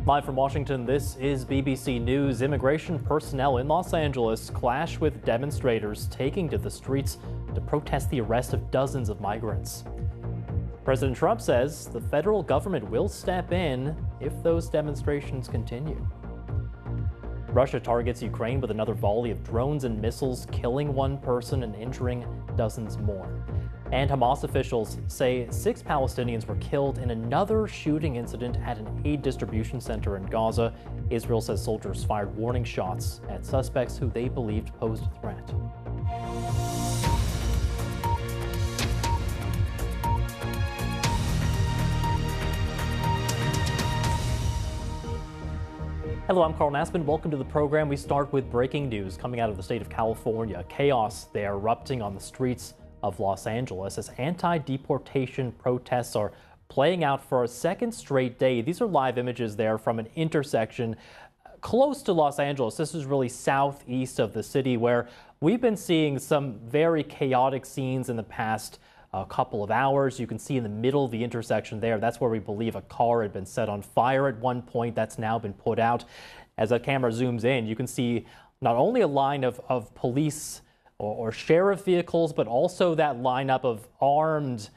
Live from Washington, this is BBC News. Immigration personnel in Los Angeles clash with demonstrators taking to the streets to protest the arrest of dozens of migrants. President Trump says the federal government will step in if those demonstrations continue. Russia targets Ukraine with another volley of drones and missiles, killing one person and injuring dozens more. And Hamas officials say 6 Palestinians were killed in another shooting incident at an aid distribution center in Gaza. Israel says soldiers fired warning shots at suspects who they believed posed a threat. Hello, I'm Carl Naspin. Welcome to the program. We start with breaking news coming out of the state of California. Chaos there erupting on the streets of Los Angeles as anti-deportation protests are playing out for a second straight day. These are live images there from an intersection close to Los Angeles. This is really southeast of the city where we've been seeing some very chaotic scenes in the past couple of hours. You can see in the middle of the intersection there, that's where we believe a car had been set on fire at one point. That's now been put out. As the camera zooms in, you can see not only a line of police or sheriff vehicles, but also that lineup of armed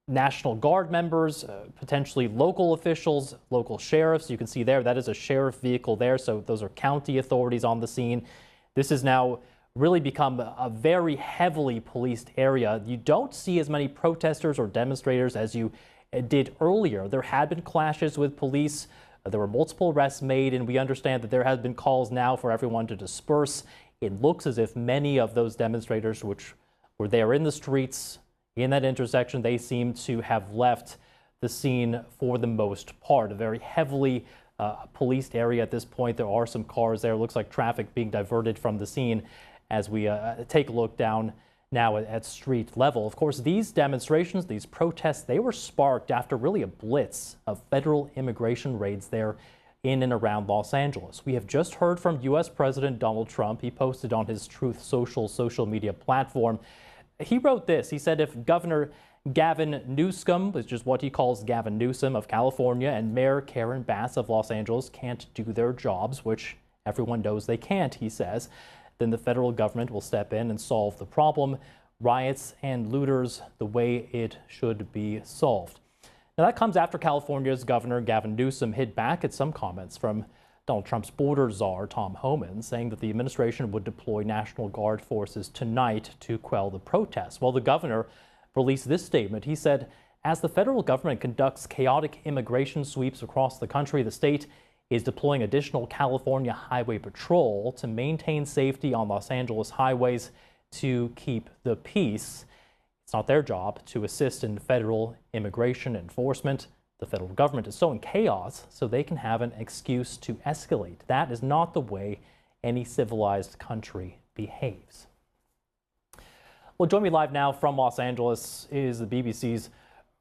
National Guard members, potentially local officials, local sheriffs. You can see there, that is a sheriff vehicle there. So those are county authorities on the scene. This has now really become a very heavily policed area. You don't see as many protesters or demonstrators as you did earlier. There had been clashes with police. There were multiple arrests made, and we understand that there have been calls now for everyone to disperse. It looks as if many of those demonstrators which were there in the streets in that intersection, they seem to have left the scene for the most part. A very heavily policed area at this point. There are some cars there. It looks like traffic being diverted from the scene as we take a look down now at street level. Of course, these demonstrations, these protests, they were sparked after really a blitz of federal immigration raids there in and around Los Angeles. We have just heard from U.S. President Donald Trump. He posted on his Truth social media platform. He wrote this. He said if Governor Gavin Newsom, which is what he calls Gavin Newsom of California, and Mayor Karen Bass of Los Angeles can't do their jobs, which everyone knows they can't, he says, then the federal government will step in and solve the problem. Riots and looters the way it should be solved. Now, that comes after California's Governor Gavin Newsom hit back at some comments from Donald Trump's border czar, Tom Homan, saying that the administration would deploy National Guard forces tonight to quell the protests. Well, the governor released this statement. He said, as the federal government conducts chaotic immigration sweeps across the country, the state is deploying additional California Highway Patrol to maintain safety on Los Angeles highways to keep the peace. It's not their job to assist in federal immigration enforcement. The federal government is sowing chaos so they can have an excuse to escalate. That is not the way any civilized country behaves. Well, join me live now from Los Angeles is the BBC's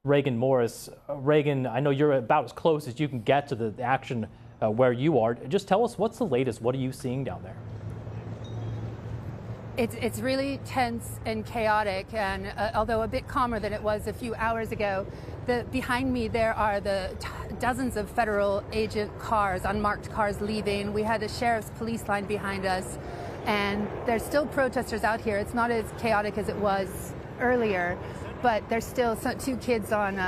Reagan Morris. Reagan, I know you're about as close as you can get to the action where you are. Just tell us, what's the latest? What are you seeing down there? It's really tense and chaotic, and although a bit calmer than it was a few hours ago. Behind me there are the dozens of federal agent cars, unmarked cars leaving. We had a sheriff's police line behind us, and there's still protesters out here. It's not as chaotic as it was earlier, but there's still 2 kids on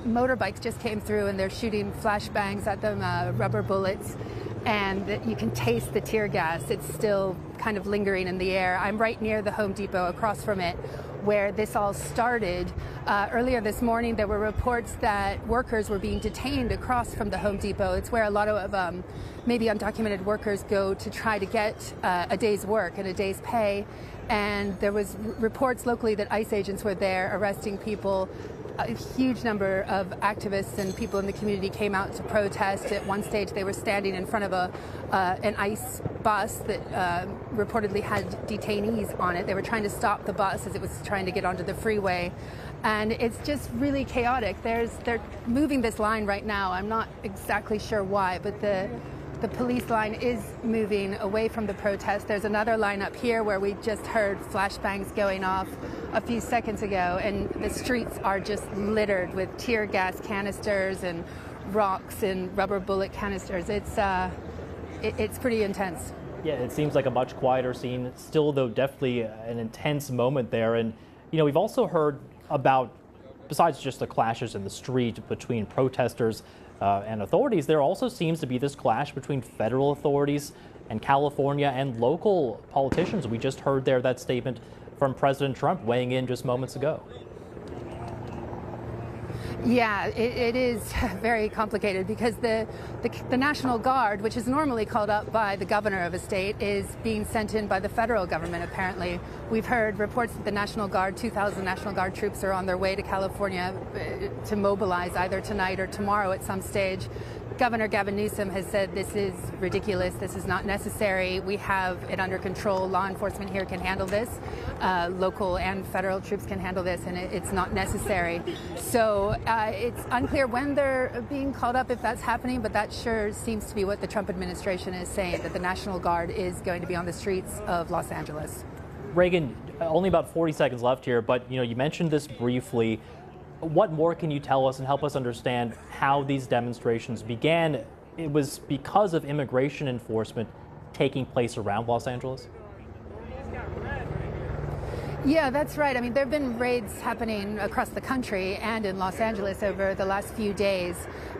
motorbikes just came through, and they're shooting flashbangs at them, rubber bullets. And you can taste the tear gas. It's still kind of lingering in the air. I'm right near the Home Depot across from it where this all started. Earlier this morning, there were reports that workers were being detained across from the Home Depot. It's where a lot of maybe undocumented workers go to try to get a day's work and a day's pay. And there was reports locally that ICE agents were there arresting people. A huge number of activists and people in the community came out to protest. At one stage, they were standing in front of an ICE bus that reportedly had detainees on it. They were trying to stop the bus as it was trying to get onto the freeway. And it's just really chaotic. They're moving this line right now. I'm not exactly sure why, but the police line is moving away from the protest. There's another line up here where we just heard flashbangs going off a few seconds ago, and the streets are just littered with tear gas canisters and rocks and rubber bullet canisters. It's pretty intense. Yeah, it seems like a much quieter scene. Still, though, definitely an intense moment there. And, we've also heard about, besides just the clashes in the street between protesters and authorities, there also seems to be this clash between federal authorities and California and local politicians. We just heard there that statement from President Trump weighing in just moments ago. Yeah, it is very complicated because the National Guard, which is normally called up by the governor of a state, is being sent in by the federal government, apparently. We've heard reports that the National Guard, 2,000 National Guard troops are on their way to California to mobilize either tonight or tomorrow at some stage. Governor Gavin Newsom has said this is ridiculous, this is not necessary, we have it under control, law enforcement here can handle this, local and federal troops can handle this, and it's not necessary. So it's unclear when they're being called up, if that's happening, but that sure seems to be what the Trump administration is saying, that the National Guard is going to be on the streets of Los Angeles. Reagan, only about 40 seconds left here, but you mentioned this briefly. What more can you tell us and help us understand how these demonstrations began? It was because of immigration enforcement taking place around Los Angeles? Yeah, that's right. I mean, there have been raids happening across the country and in Los Angeles over the last few days.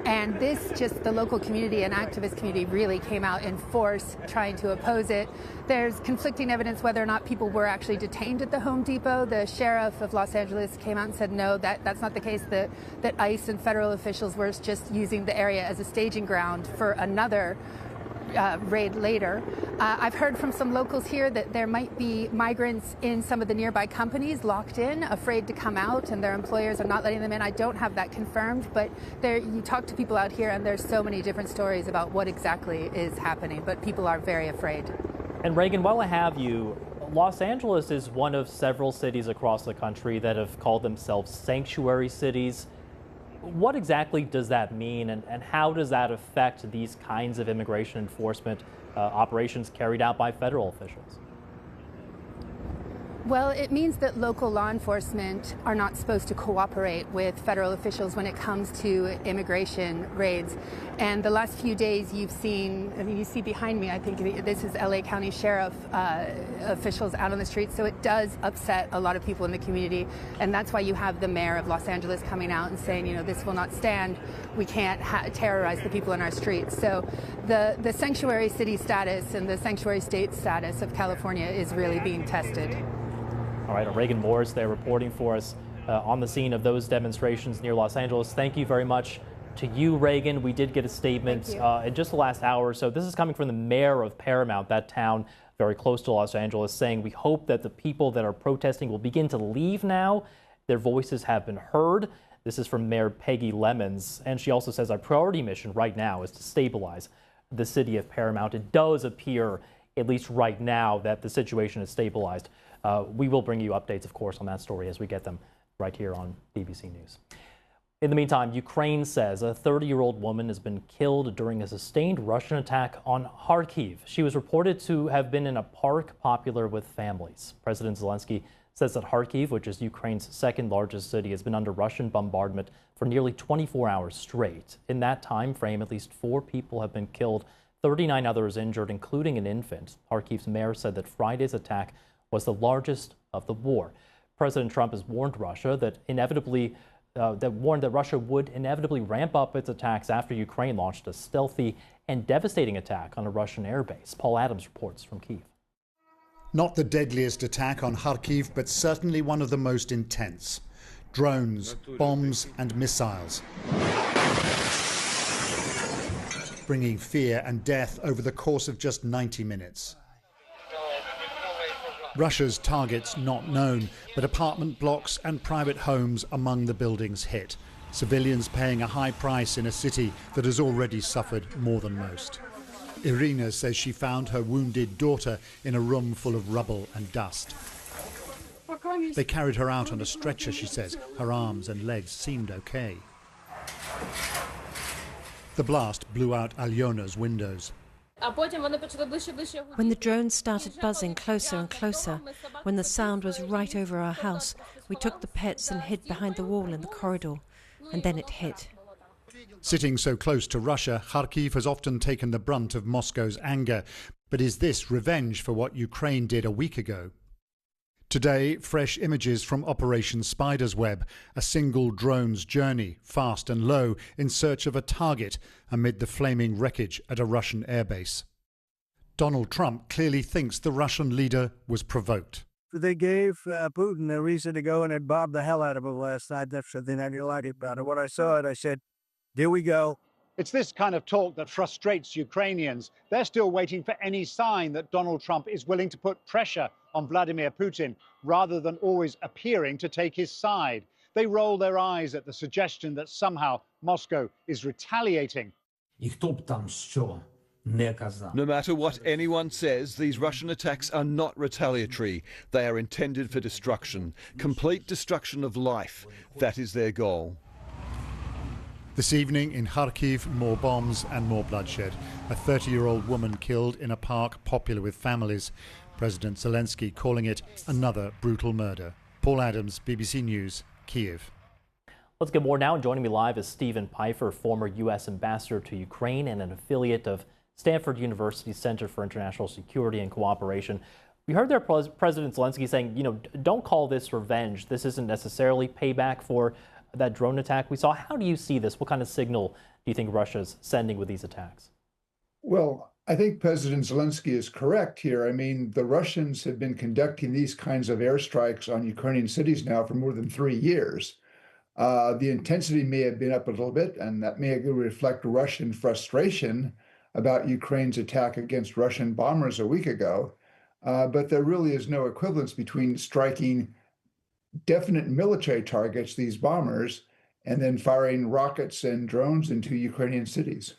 And the local community and activist community really came out in force trying to oppose it. There's conflicting evidence whether or not people were actually detained at the Home Depot. The sheriff of Los Angeles came out and said no, that's not the case, that ICE and federal officials were just using the area as a staging ground for another raid later. I've heard from some locals here that there might be migrants in some of the nearby companies locked in, afraid to come out, and their employers are not letting them in. I don't have that confirmed, but you talk to people out here and there's so many different stories about what exactly is happening, but people are very afraid. And Reagan, while I have you, Los Angeles is one of several cities across the country that have called themselves sanctuary cities. What exactly does that mean, and how does that affect these kinds of immigration enforcement operations carried out by federal officials? Well, it means that local law enforcement are not supposed to cooperate with federal officials when it comes to immigration raids. And the last few days you've seen, you see behind me, I think this is LA County Sheriff officials out on the streets. So it does upset a lot of people in the community. And that's why you have the mayor of Los Angeles coming out and saying, this will not stand. We can't terrorize the people in our streets. So the sanctuary city status and the sanctuary state status of California is really being tested. All right, Reagan Morris there reporting for us on the scene of those demonstrations near Los Angeles. Thank you very much to you, Reagan. We did get a statement in just the last hour or so. This is coming from the mayor of Paramount, that town very close to Los Angeles, saying, "We hope that the people that are protesting will begin to leave now. Their voices have been heard." This is from Mayor Peggy Lemons. And she also says our priority mission right now is to stabilize the city of Paramount. It does appear, at least right now, that the situation is stabilized. We will bring you updates, of course, on that story as we get them right here on BBC News. In the meantime, Ukraine says a 30-year-old woman has been killed during a sustained Russian attack on Kharkiv. She was reported to have been in a park popular with families. President Zelensky says that Kharkiv, which is Ukraine's second largest city, has been under Russian bombardment for nearly 24 hours straight. In that time frame, at least 4 people have been killed, 39 others injured, including an infant. Kharkiv's mayor said that Friday's attack was the largest of the war. President Trump has warned Russia that Russia would inevitably ramp up its attacks after Ukraine launched a stealthy and devastating attack on a Russian airbase. Paul Adams reports from Kyiv. Not the deadliest attack on Kharkiv, but certainly one of the most intense. Drones, bombs and missiles, bringing fear and death over the course of just 90 minutes. Russia's targets not known, but apartment blocks and private homes among the buildings hit. Civilians paying a high price in a city that has already suffered more than most. Irina says she found her wounded daughter in a room full of rubble and dust. They carried her out on a stretcher, she says. Her arms and legs seemed okay. The blast blew out Alyona's windows. When the drones started buzzing closer and closer, when the sound was right over our house, we took the pets and hid behind the wall in the corridor, and then it hit. Sitting so close to Russia, Kharkiv has often taken the brunt of Moscow's anger. But is this revenge for what Ukraine did a week ago? Today, fresh images from Operation Spider's Web, a single drone's journey, fast and low, in search of a target amid the flaming wreckage at a Russian airbase. Donald Trump clearly thinks the Russian leader was provoked. They gave Putin a reason to go and bomb the hell out of him last night. That's something I didn't like about it. When I saw it, I said, here we go. It's this kind of talk that frustrates Ukrainians. They're still waiting for any sign that Donald Trump is willing to put pressure on Vladimir Putin rather than always appearing to take his side. They roll their eyes at the suggestion that somehow Moscow is retaliating. No matter what anyone says, these Russian attacks are not retaliatory. They are intended for destruction, complete destruction of life. That is their goal. This evening in Kharkiv, more bombs and more bloodshed. A 30-year-old woman killed in a park popular with families. President Zelensky calling it another brutal murder. Paul Adams, BBC News, Kiev. Let's get more now. Joining me live is Stephen Pifer, former U.S. ambassador to Ukraine and an affiliate of Stanford University Center for International Security and Cooperation. We heard there President Zelensky saying, don't call this revenge. This isn't necessarily payback for that drone attack we saw. How do you see this? What kind of signal do you think Russia's sending with these attacks? Well, I think President Zelensky is correct here. I mean, the Russians have been conducting these kinds of airstrikes on Ukrainian cities now for more than 3 years. The intensity may have been up a little bit, and that may reflect Russian frustration about Ukraine's attack against Russian bombers a week ago. But there really is no equivalence between striking definite military targets, these bombers, and then firing rockets and drones into Ukrainian cities.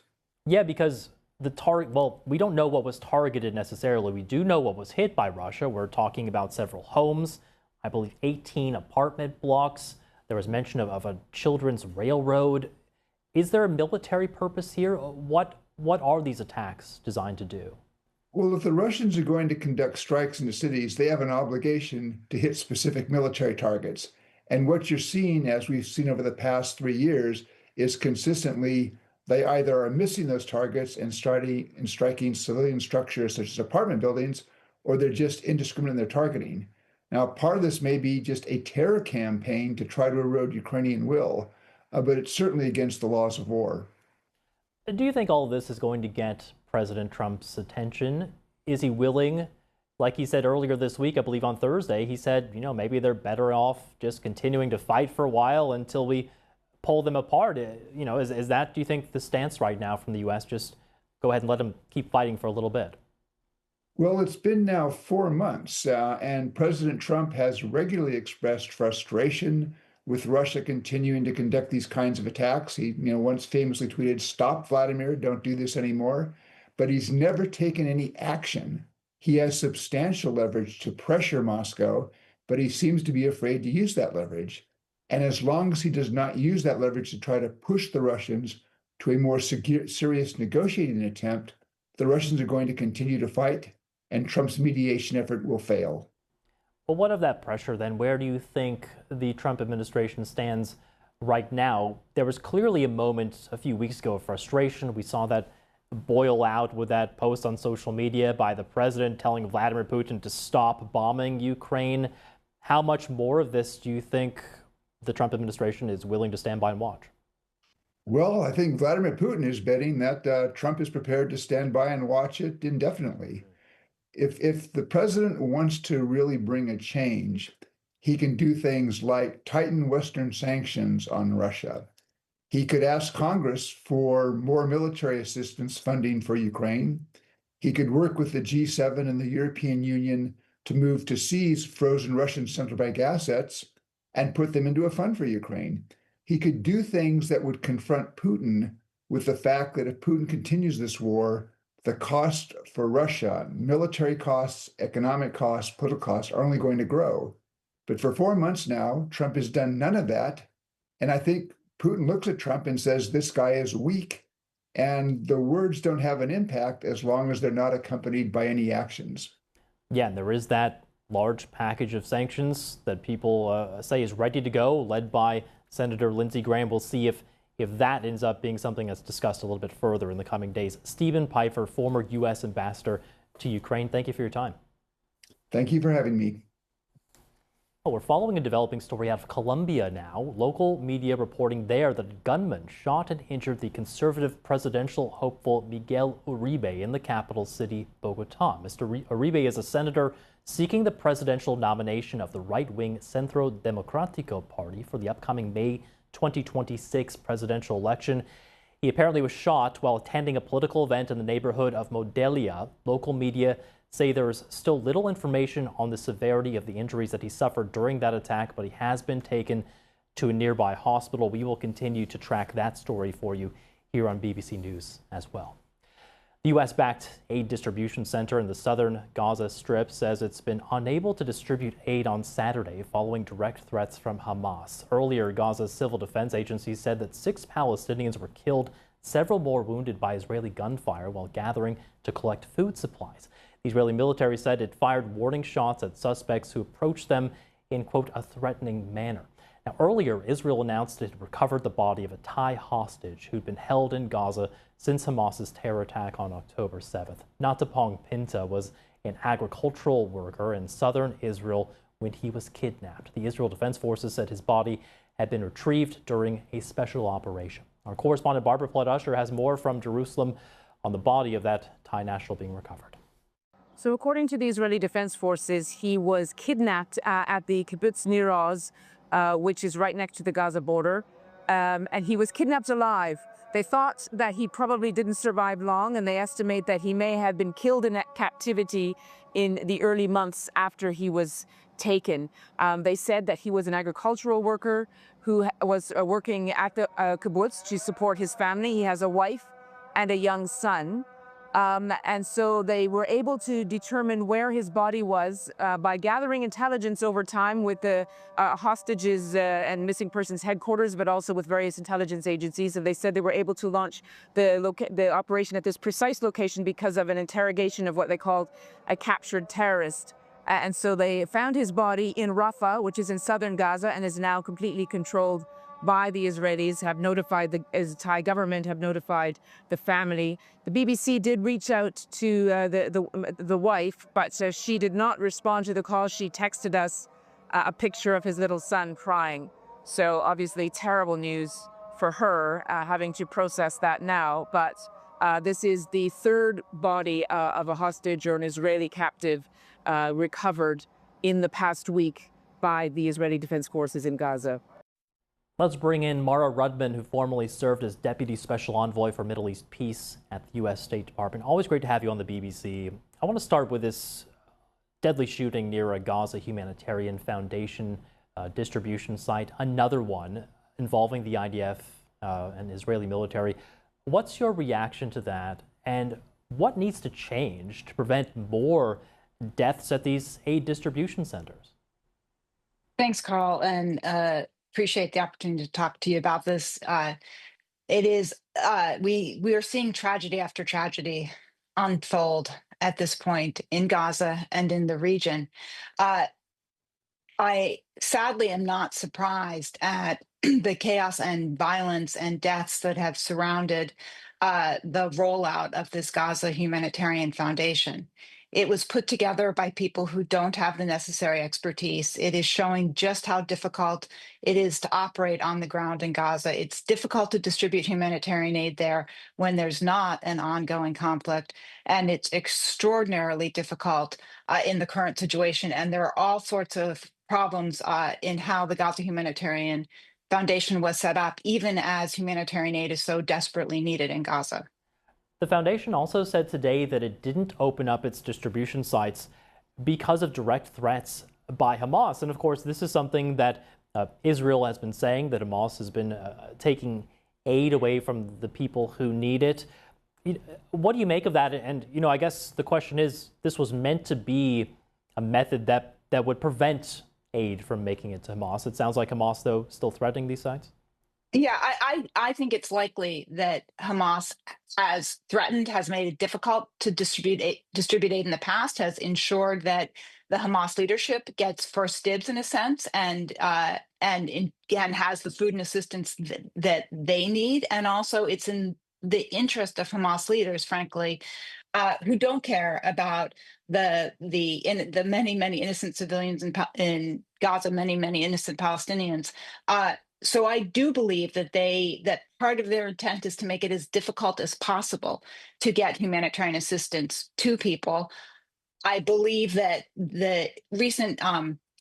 Yeah, because the target, well, we don't know what was targeted necessarily. We do know what was hit by Russia. We're talking about several homes, I believe 18 apartment blocks. There was mention of a children's railroad. Is there a military purpose here? What are these attacks designed to do? Well, if the Russians are going to conduct strikes into cities, they have an obligation to hit specific military targets. And what you're seeing, as we've seen over the past 3 years, is consistently they either are missing those targets and striking civilian structures such as apartment buildings, or they're just indiscriminate in their targeting. Now, part of this may be just a terror campaign to try to erode Ukrainian will, but it's certainly against the laws of war. Do you think all of this is going to get President Trump's attention? Is he willing, like he said earlier this week, I believe on Thursday, he said, maybe they're better off just continuing to fight for a while until we pull them apart. Is that, do you think, the stance right now from the U.S.? Just go ahead and let them keep fighting for a little bit? Well, it's been now 4 months, and President Trump has regularly expressed frustration with Russia continuing to conduct these kinds of attacks. He, once famously tweeted, "Stop, Vladimir, don't do this anymore." But he's never taken any action. He has substantial leverage to pressure Moscow, but he seems to be afraid to use that leverage. And as long as he does not use that leverage to try to push the Russians to a more serious negotiating attempt, the Russians are going to continue to fight, and Trump's mediation effort will fail. Well, what of that pressure then? Where do you think the Trump administration stands right now? There was clearly a moment a few weeks ago of frustration. We saw that boil out with that post on social media by the president telling Vladimir Putin to stop bombing Ukraine. How much more of this do you think the Trump administration is willing to stand by and watch? Well, I think Vladimir Putin is betting that Trump is prepared to stand by and watch it indefinitely. If the president wants to really bring a change, he can do things like tighten Western sanctions on Russia. He could ask Congress for more military assistance funding for Ukraine. He could work with the G7 and the European Union to move to seize frozen Russian central bank assets and put them into a fund for Ukraine. He could do things that would confront Putin with the fact that if Putin continues this war, the cost for Russia, military costs, economic costs, political costs, are only going to grow. But for 4 months now, Trump has done none of that. And I think Putin looks at Trump and says, this guy is weak. And the words don't have an impact as long as they're not accompanied by any actions. Yeah, and there is that large package of sanctions that people say is ready to go, led by Senator Lindsey Graham. We'll see if if that ends up being something that's discussed a little bit further in the coming days. Stephen Pifer, former U.S. ambassador to Ukraine, thank you for your time. Thank you for having me. Well, we're following a developing story out of Colombia now. Local media reporting there that a gunman shot and injured the conservative presidential hopeful Miguel Uribe in the capital city, Bogota. Mr. Uribe is a senator seeking the presidential nomination of the right-wing Centro Democrático Party for the upcoming May 2026 presidential election. He apparently was shot while attending a political event in the neighborhood of Modelia. Local media say there's still little information on the severity of the injuries that he suffered during that attack, but he has been taken to a nearby hospital. We will continue to track that story for you here on BBC News as well. The U.S.-backed aid distribution center in the southern Gaza Strip says it's been unable to distribute aid on Saturday following direct threats from Hamas. Earlier, Gaza's civil defense agency said that 6 Palestinians were killed, several more wounded by Israeli gunfire while gathering to collect food supplies. The Israeli military said it fired warning shots at suspects who approached them in, quote, a threatening manner. Now, earlier, Israel announced it had recovered the body of a Thai hostage who'd been held in Gaza since Hamas's terror attack on October 7th. Natapong Pinta was an agricultural worker in southern Israel when he was kidnapped. The Israel Defense Forces said his body had been retrieved during a special operation. Our correspondent Barbara Flood-Usher has more from Jerusalem on the body of that Thai national being recovered. So according to the Israeli Defense Forces, he was kidnapped at the Kibbutz Nir Oz, which is right next to the Gaza border, and he was kidnapped alive. They thought that he probably didn't survive long, and they estimate that he may have been killed in captivity in the early months after he was taken. They said that he was an agricultural worker who was working at the kibbutz to support his family. He has a wife and a young son. And so they were able to determine where his body was by gathering intelligence over time with the hostages and missing persons headquarters, but also with various intelligence agencies. And they said they were able to launch the operation at this precise location because of an interrogation of what they called a captured terrorist. And so they found his body in Rafah, which is in southern Gaza, and is now completely controlled by the Israelis, have notified the Thai government, have notified the family. The BBC did reach out to the wife, but she did not respond to the call. She texted us a picture of his little son crying. So obviously terrible news for her, having to process that now. But this is the third body of a hostage or an Israeli captive recovered in the past week by the Israeli Defense Forces in Gaza. Let's bring in Mara Rudman, who formerly served as Deputy Special Envoy for Middle East Peace at the U.S. State Department. Always great to have you on the BBC. I want to start with this deadly shooting near a Gaza Humanitarian Foundation distribution site, another one involving the IDF and Israeli military. What's your reaction to that, and what needs to change to prevent more deaths at these aid distribution centers? Thanks, Carl, and appreciate the opportunity to talk to you about this. It is we are seeing tragedy after tragedy unfold at this point in Gaza and in the region. I sadly am not surprised at the chaos and violence and deaths that have surrounded the rollout of this Gaza Humanitarian Foundation. It was put together by people who don't have the necessary expertise. It is showing just how difficult it is to operate on the ground in Gaza. It's difficult to distribute humanitarian aid there when there's not an ongoing conflict. And it's extraordinarily difficult in the current situation. And there are all sorts of problems in how the Gaza Humanitarian Foundation was set up, even as humanitarian aid is so desperately needed in Gaza. The foundation also said today that it didn't open up its distribution sites because of direct threats by Hamas. And of course, this is something that Israel has been saying, that Hamas has been taking aid away from the people who need it. What do you make of that? And, I guess the question is, this was meant to be a method that would prevent aid from making it to Hamas. It sounds like Hamas, though, still threatening these sites. Yeah, I think it's likely that Hamas, as threatened, has made it difficult to distribute aid in the past, has ensured that the Hamas leadership gets first dibs in a sense, and has the food and assistance that they need, and also it's in the interest of Hamas leaders, frankly, who don't care about the many innocent civilians in Gaza, many innocent Palestinians. So I do believe that that part of their intent is to make it as difficult as possible to get humanitarian assistance to people. I believe that the recent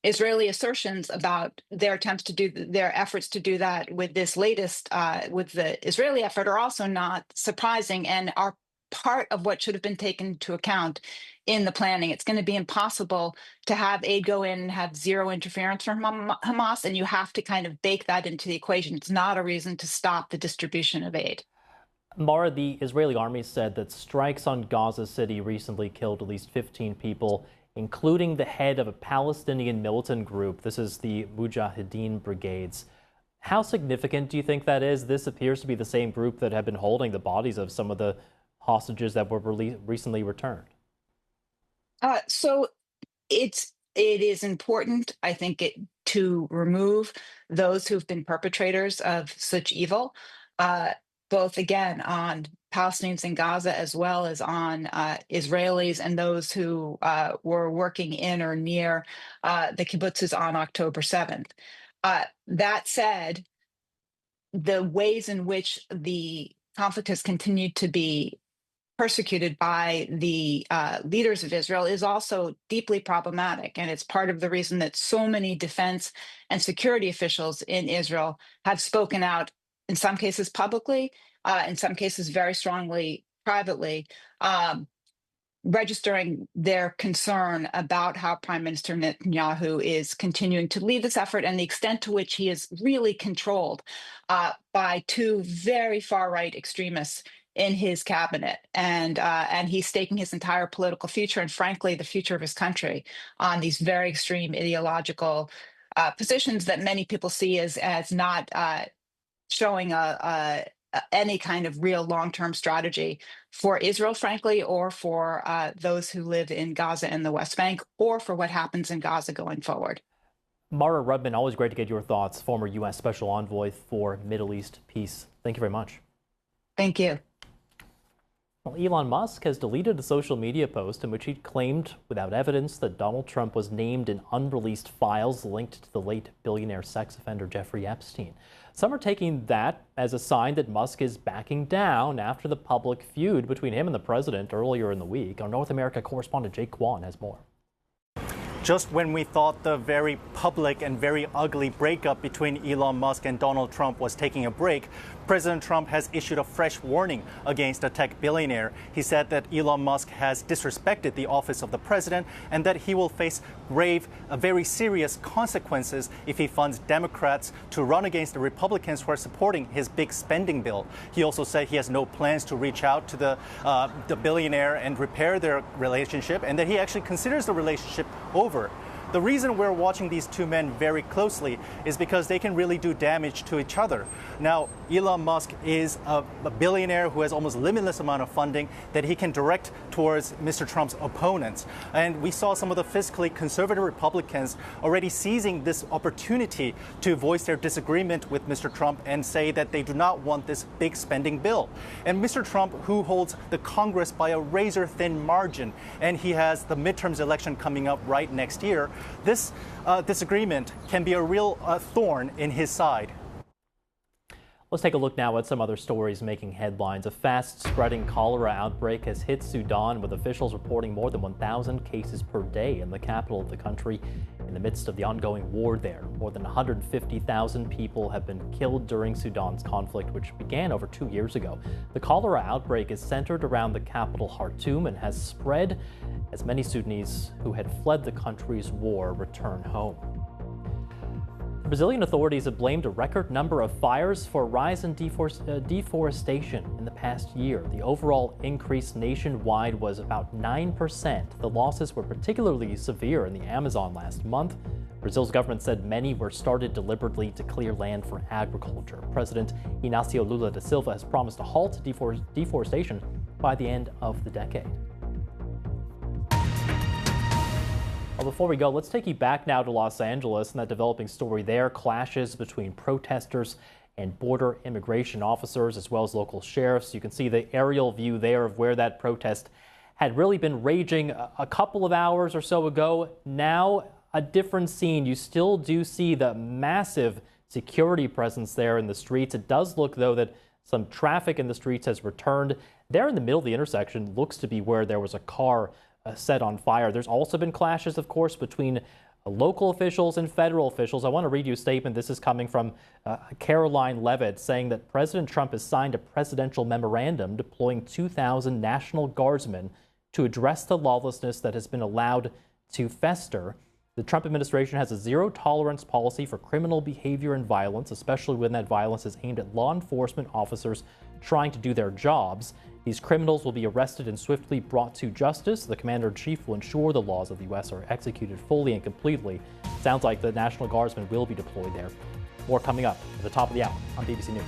Israeli assertions about their attempts to do their efforts to do that with this latest with the Israeli effort are also not surprising and are part of what should have been taken into account in the planning. It's going to be impossible to have aid go in and have zero interference from Hamas, and you have to kind of bake that into the equation. It's not a reason to stop the distribution of aid. Mara, the Israeli army said that strikes on Gaza City recently killed at least 15 people, including the head of a Palestinian militant group. This is the Mujahideen Brigades. How significant do you think that is? This appears to be the same group that had been holding the bodies of some of the hostages that were recently returned. So it is important, I think, to remove those who've been perpetrators of such evil, both again on Palestinians in Gaza as well as on Israelis and those who were working in or near the kibbutzes on October 7th. That said, the ways in which the conflict has continued to be persecuted by the leaders of Israel is also deeply problematic. And it's part of the reason that so many defense and security officials in Israel have spoken out, in some cases publicly, in some cases very strongly privately, registering their concern about how Prime Minister Netanyahu is continuing to lead this effort and the extent to which he is really controlled by two very far-right extremists in his cabinet, and he's staking his entire political future and, frankly, the future of his country on these very extreme ideological positions that many people see as not showing any kind of real long-term strategy for Israel, frankly, or for those who live in Gaza and the West Bank, or for what happens in Gaza going forward. Mara Rudman, always great to get your thoughts, former U.S. Special Envoy for Middle East Peace. Thank you very much. Thank you. Well, Elon Musk has deleted a social media post in which he claimed, without evidence, that Donald Trump was named in unreleased files linked to the late billionaire sex offender Jeffrey Epstein. Some are taking that as a sign that Musk is backing down after the public feud between him and the president earlier in the week. Our North America correspondent Jake Kwan has more. Just when we thought the very public and very ugly breakup between Elon Musk and Donald Trump was taking a break, President Trump has issued a fresh warning against the tech billionaire. He said that Elon Musk has disrespected the office of the president and that he will face grave, very serious consequences if he funds Democrats to run against the Republicans who are supporting his big spending bill. He also said he has no plans to reach out to the billionaire and repair their relationship, and that he actually considers the relationship over. The reason we're watching these two men very closely is because they can really do damage to each other. Now, Elon Musk is a billionaire who has almost limitless amount of funding that he can direct towards Mr. Trump's opponents. And we saw some of the fiscally conservative Republicans already seizing this opportunity to voice their disagreement with Mr. Trump and say that they do not want this big spending bill. And Mr. Trump, who holds the Congress by a razor-thin margin, and he has the midterms election coming up right next year, this disagreement can be a real thorn in his side. Let's take a look now at some other stories making headlines. A fast-spreading cholera outbreak has hit Sudan, with officials reporting more than 1,000 cases per day in the capital of the country in the midst of the ongoing war there. More than 150,000 people have been killed during Sudan's conflict, which began over 2 years ago. The cholera outbreak is centered around the capital, Khartoum, and has spread as many Sudanese who had fled the country's war return home. Brazilian authorities have blamed a record number of fires for a rise in deforestation in the past year. The overall increase nationwide was about 9%. The losses were particularly severe in the Amazon last month, Brazil's government said many were started deliberately to clear land for agriculture. President Inácio Lula da Silva has promised to halt deforestation by the end of the decade. Well, before we go, let's take you back now to Los Angeles and that developing story there. Clashes between protesters and border immigration officers, as well as local sheriffs. You can see the aerial view there of where that protest had really been raging a couple of hours or so ago. Now, a different scene. You still do see the massive security presence there in the streets. It does look, though, that some traffic in the streets has returned. There in the middle of the intersection looks to be where there was a car set on fire. There's also been clashes, of course, between local officials and federal officials. I want to read you a statement. This is coming from Caroline Levitt, saying that President Trump has signed a presidential memorandum deploying 2,000 National Guardsmen to address the lawlessness that has been allowed to fester. The Trump administration has a zero-tolerance policy for criminal behavior and violence, especially when that violence is aimed at law enforcement officers trying to do their jobs. These criminals will be arrested and swiftly brought to justice. The commander-in-chief will ensure the laws of the U.S. are executed fully and completely. Sounds like the National Guardsmen will be deployed there. More coming up at the top of the hour on BBC News.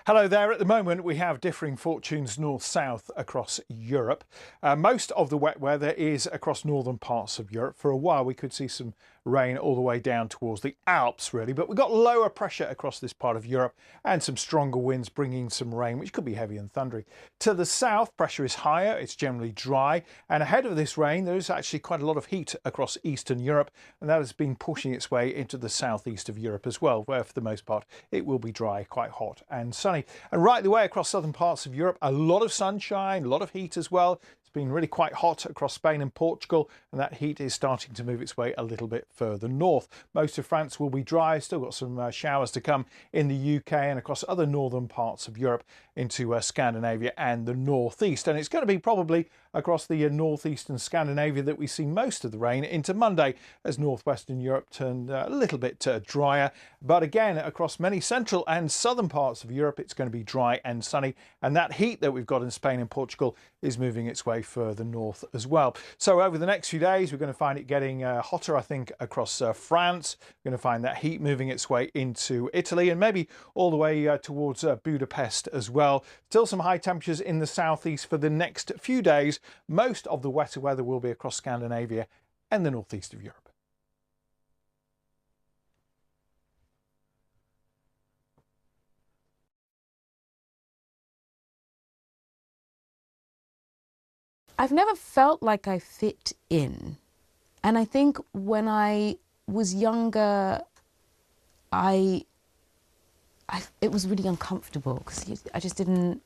Hello there. At the moment, we have differing fortunes north-south across Europe. Most of the wet weather is across northern parts of Europe. For a while, we could see some rain all the way down towards the Alps, really. But we've got lower pressure across this part of Europe and some stronger winds bringing some rain, which could be heavy and thundery. To the south, pressure is higher. It's generally dry. And ahead of this rain, there's actually quite a lot of heat across Eastern Europe. And that has been pushing its way into the southeast of Europe as well, where for the most part, it will be dry, quite hot and sunny. And right the way across southern parts of Europe, a lot of sunshine, a lot of heat as well. It's been really quite hot across Spain and Portugal, and that heat is starting to move its way a little bit further north. Most of France will be dry, still got some showers to come in the UK and across other northern parts of Europe into Scandinavia and the northeast. And it's going to be probably across the northeastern Scandinavia that we see most of the rain into Monday as northwestern Europe turned a little bit drier. But again, across many central and southern parts of Europe, it's going to be dry and sunny. And that heat that we've got in Spain and Portugal is moving its way further north as well. So over the next few days, we're going to find it getting hotter, I think, across France. We're going to find that heat moving its way into Italy and maybe all the way towards Budapest as well. Still some high temperatures in the southeast for the next few days. Most of the wetter weather will be across Scandinavia and the northeast of Europe. I've never felt like I fit in. And I think when I was younger, it was really uncomfortable because I just didn't,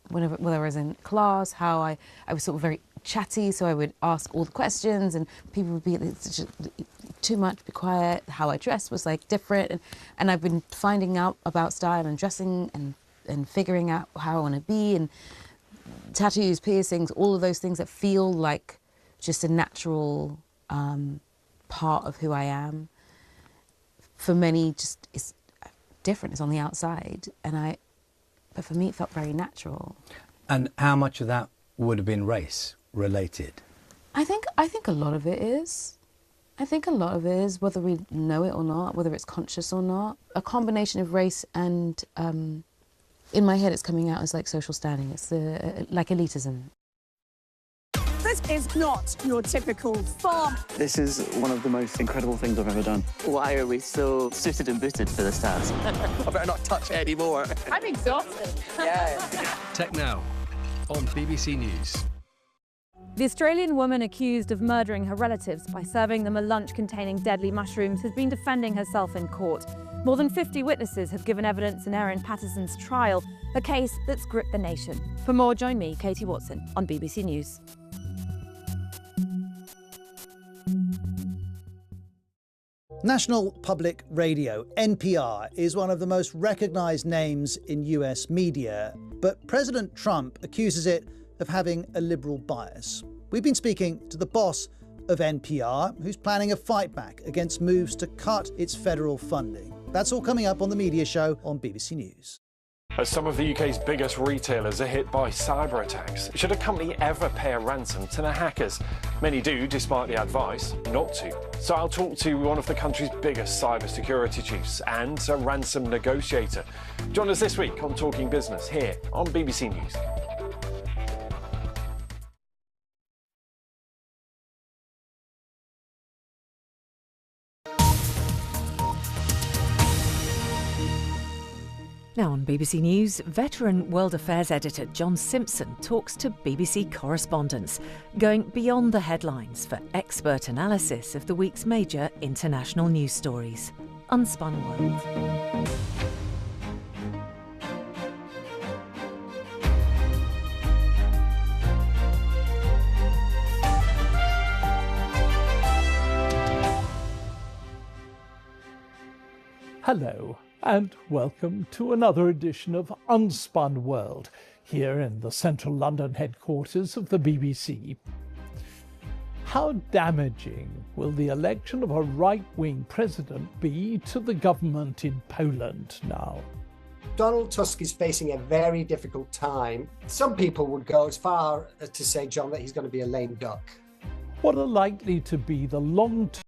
whether I was in class, I was sort of very chatty, so I would ask all the questions and people would be too much, be quiet. How I dressed was like different. And I've been finding out about style and dressing and figuring out how I want to be, and tattoos, piercings, all of those things that feel like just a natural part of who I am. For many, just it's different. It's on the outside, but for me, it felt very natural. And how much of that would have been race related? I think a lot of it is. I think a lot of it is, whether we know it or not, whether it's conscious or not. A combination of race and, in my head, it's coming out as like social standing. It's like elitism. This is not your typical farm. This is one of the most incredible things I've ever done. Why are we so suited and booted for this task? I better not touch it anymore. I'm exhausted. Yeah. Tech Now on BBC News. The Australian woman accused of murdering her relatives by serving them a lunch containing deadly mushrooms has been defending herself in court. More than 50 witnesses have given evidence in Erin Patterson's trial, a case that's gripped the nation. For more, join me, Katie Watson, on BBC News. National Public Radio, NPR, is one of the most recognised names in US media, but President Trump accuses it of having a liberal bias. We've been speaking to the boss of NPR, who's planning a fight back against moves to cut its federal funding. That's all coming up on The Media Show on BBC News. As some of the UK's biggest retailers are hit by cyber attacks, should a company ever pay a ransom to the hackers? Many do, despite the advice not to. So I'll talk to one of the country's biggest cybersecurity chiefs and a ransom negotiator. Join us this week on Talking Business here on BBC News. Now on BBC News, veteran World Affairs editor John Simpson talks to BBC correspondents, going beyond the headlines for expert analysis of the week's major international news stories. Unspun World. Hello, and welcome to another edition of Unspun World, here in the central London headquarters of the BBC. How damaging will the election of a right-wing president be to the government in Poland now? Donald Tusk is facing a very difficult time. Some people would go as far as to say, John, that he's going to be a lame duck. What are likely to be the long-term